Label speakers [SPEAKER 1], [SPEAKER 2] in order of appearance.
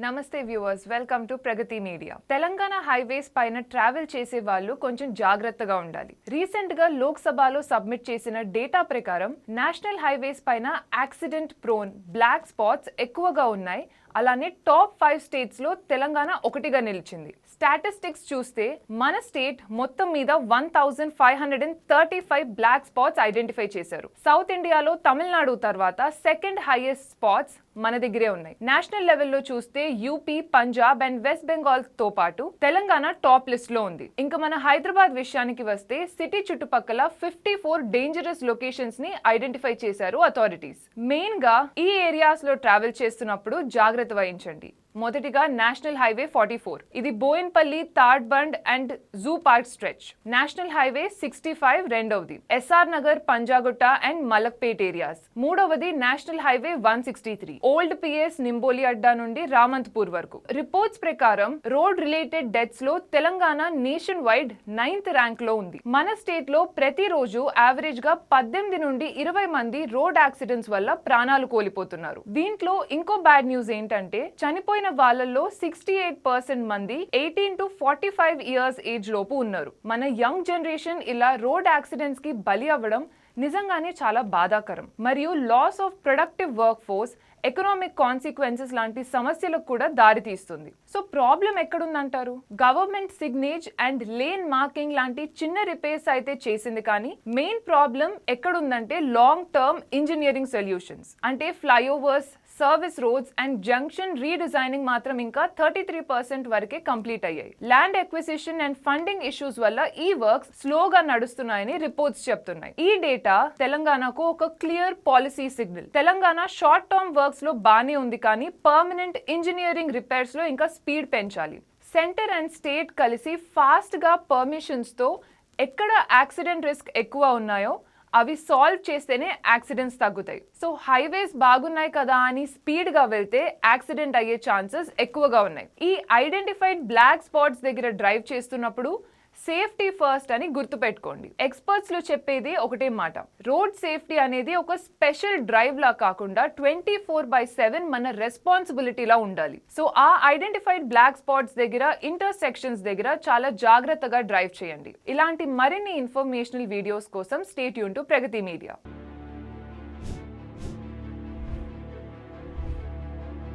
[SPEAKER 1] నమస్తే viewers, welcome to Pragathi Media. Telangana highways పైన travel చేసే వాళ్ళు కొంచెం జాగ్రత్తగా ఉండాలి. రీసెంట్ గా లోక్సభలో సబ్మిట్ చేసిన డేటా ప్రకారం నేషనల్ హైవేస్ పైన యాక్సిడెంట్ ప్రోన్ బ్లాక్ స్పాట్స్ ఎక్కువగా ఉన్నాయి. అలానే టాప్ 5 స్టేట్స్ లో తెలంగాణ ఒకటిగా నిలిచింది. స్టాటిస్టిక్స్ చూస్తే మన స్టేట్ మొత్తం మీద 1535 బ్లాక్ స్పాట్స్ ఐడెంటిఫై చేశారు. సౌత్ ఇండియాలో తమిళనాడు తర్వాత సెకండ్ హైయెస్ట్ స్పాట్స్ మన దగ్గరే ఉన్నాయి. నేషనల్ లెవెల్లో చూస్తే UP, Punjab and west Bengal తో పాటు తెలంగాణ టాప్ లిస్ట్ లో ఉంది. ఇంకా మన హైదరాబాద్ విషయానికి వస్తే సిటీ చుట్టుపక్కల 54 డేంజరస్ లొకేషన్స్ ని ఐడెంటిఫై చేశారు అథారిటీస్. మెయిన్ గా ఈ ఏరియాస్ లో ట్రావెల్ చేస్తున్నప్పుడు జాగ్రత్త వహించండి. మొదటిగా నేషనల్ హైవే 44, ఇది Bowenpally, Tadbund and zoo park stretch. National highway 65 రెండవది, SR Nagar, Panjagutta and Malakpet areas. మూడవది national highway 163, old PS, Nimboli Adda నుండి రామంతపూర్ వరకు. రిపోర్ట్స్ ప్రకారం రోడ్ రిలేటెడ్ డెత్స్ లో Telangana nation wide 9th rank లో ఉంది. మన స్టేట్ లో ప్రతిరోజు యావరేజ్ గా 18 నుండి 20 మంది రోడ్ యాక్సిడెంట్స్ వల్ల ప్రాణాలు కోల్పోతున్నారు. దీంట్లో ఇంకో బ్యాడ్ న్యూస్ ఏంటంటే చనిపోయిన వాళ్ళల్లో 68% మంది 18 to 45 ఇయర్స్ ఏజ్ లోపు ఉన్నారు. మన యంగ్ జనరేషన్ ఇలా రోడ్ యాక్సిడెంట్స్ కి బలి అవ్వడం నిజంగానే చాలా బాధాకరం. మరియు loss of productive work force, economic consequences లాంటి సమస్యలకు కూడా దారితీస్తుంది. సో ప్రాబ్లం ఎక్కడుందంటారు? Government signage and lane marking లాంటి చిన్న రిపేర్స్ అయితే చేసింది, కానీ మెయిన్ ప్రాబ్లం ఎక్కడుందంటే లాంగ్ టర్మ్ ఇంజనీరింగ్ సొల్యూషన్స్. అంటే flyovers, service roads and junction redesigning మాత్రం ఇంకా 33% వరకే కంప్లీట్ అయ్యాయి. Land acquisition and funding issues వల్ల ఈ వర్క్స్ స్లోగా నడుస్తున్నాయని రిపోర్ట్స్ చెప్తున్నాయి. ఈ డేటా తెలంగాణకు ఒక clear policy signal. Telangana short term works లో బానే ఉంది, కానీ పర్మనెంట్ ఇంజనీరింగ్ రిపేర్స్ లో ఇంకా స్పీడ్ పెంచాలి. సెంటర్ అండ్ స్టేట్ కలిసి ఫాస్ట్ గా పర్మిషన్స్ తో ఎక్కడ యాక్సిడెంట్ రిస్క్ ఎక్కువ ఉన్నాయో అవి సాల్వ్ చేస్తేనే యాక్సిడెంట్స్ తగ్గుతాయి. సో హైవేస్ బాగున్నాయి కదా అని స్పీడ్ గా వెళ్తే యాక్సిడెంట్ అయ్యే ఛాన్సెస్ ఎక్కువగా ఉన్నాయి. ఈ ఐడెంటిఫైడ్ బ్లాక్ స్పాట్స్ దగ్గర డ్రైవ్ చేస్తున్నప్పుడు సేఫ్టీ ఫస్ట్ అని గుర్తుపెట్టుకోండి. ఎక్స్పర్ట్స్ లో చెప్పేది ఒకటే మాట, రోడ్ సేఫ్టీ అనేది ఒక స్పెషల్ డ్రైవ్ లా కాకుండా 24/7 మన రెస్పాన్సిబిలిటీలా ఉండాలి. సో ఆ ఐడెంటిఫైడ్ బ్లాక్ స్పాట్స్ దగ్గర, ఇంటర్సెక్షన్స్ దగ్గర చాలా జాగ్రత్తగా డ్రైవ్ చేయండి. ఇలాంటి మరిన్ని ఇన్ఫర్మేషనల్ వీడియోస్ కోసం stay tuned to Pragathi media.